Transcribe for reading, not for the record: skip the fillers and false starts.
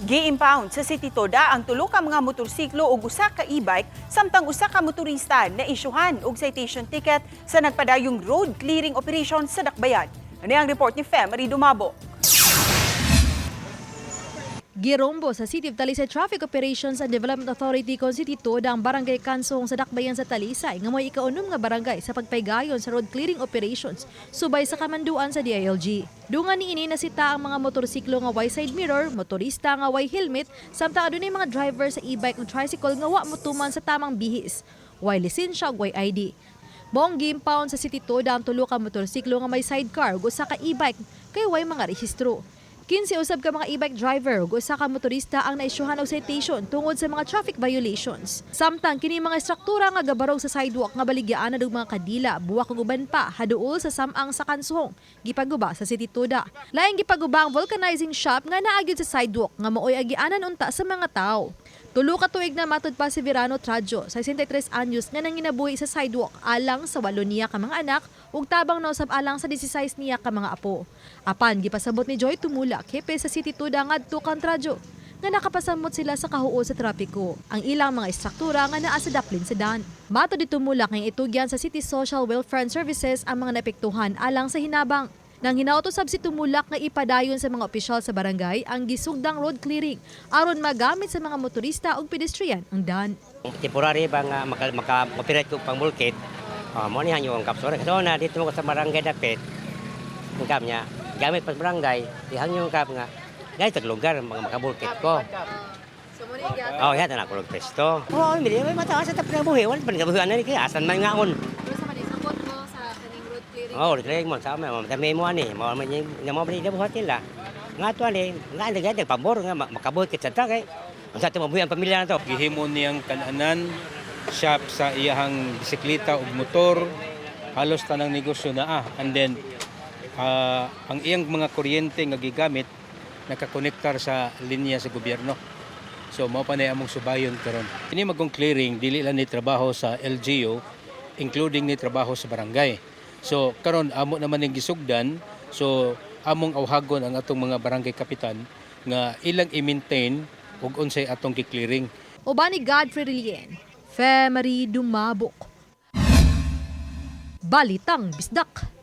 Gi-impound sa City Toda ang tulo ka mga motorsiklo ug usa ka e-bike samtang usa ka motorista na isyuhan og citation ticket sa nagpadayong road clearing operation sa Dakbayan. Ano ang report ni Marie Dumabo? Girombo sa City of Talisay Traffic Operations and Development Authority kon City Toda ang barangay Kansong sa Dakbayan sa Talisay nga mo'y ikaunom nga barangay sa pagpaygayon sa road clearing operations subay sa kamanduan sa DILG. Dungan niini nasita ang mga motorsiklo nga way side mirror, motorista nga way helmet, samtang adunay mga driver sa e-bike ug tricycle nga wa motuman sa tamang bihis, way lisensya ug way ID. Buong gi-impound sa City Toda ang tulo ka motorsiklo nga may sidecar ug usa ka e-bike kay way mga rehistro. 15 usab ka mga e-bike driver ug usa ka motorista ang naisyuhan og citation tungod sa mga traffic violations. Samtang kini mga estruktura nga gabarog sa sidewalk nga baligyaan og mga kadila, buwak ug uban pa haduol sa samang sa Kansong, gipaguba sa City Toda. Laing gipaguba ang vulcanizing shop nga naagid sa sidewalk nga maoy agianan unta sa mga tao. Tulo ka tuig na matud pa si Verano Tradjo, 63 anyos nga nanginabuhi sa sidewalk alang sa 8 niya ka mga anak ug tabang nausab alang sa 16 niya ka mga apo. Apan gipasabot ni Joy Tumula, hepe sa City Toda ngadto kan Tradjo, nga nakapasamot sila sa kahuo sa trapiko. Ang ilang mga estruktura nga naa sa daplin sa daan. Matud ni Tumula kay itugyan sa City Social Welfare and Services ang mga naapektuhan alang sa hinabang. Nang hinautos si Tumulak nga ipadayon sa mga opisyal sa barangay ang gisugdang road clearing aron magamit sa mga motorista ug pedestrian ang daan. Temporary ba nga maka-operate ko pang bulkit, mo ni hanyo ang kapsore. So na dito mo sa barangay dapit, ang kap niya, gamit pa sa barangay, ihang yung kap nga, ganito lugar makabulkit ko. Oh, yan na ako nagpesto. Oh, hindi may mataas sa tapos na buhay. Wala pa rin kabuhian na kaya asan man nga on. Oh, clearing mo sa amin, may mo ani, mo man yung mo bali buhat nila. Nga to ani, nga nagay pabor nga makabuhit sa tagay. Ang sa tumabuhi ang pamilya na to. Gihimo niyang kananan shop sa iyahang bisikleta ug motor, halos tanang negosyo na and then ang iyang mga kuryente nga gigamit nakakonektar sa linya sa gobyerno. So mao pa na among subayon karon. Ini magong clearing dili lang ni trabaho sa LGU, including ni trabaho sa barangay. So karon amo naman ning gisugdan, so among awhagon ang atong mga barangay kapitan nga ilang i-maintain ug unsay atong gi-clearing. Uban ni Godfrey Rilien, Marie Dumabok. Balitang Bisdak.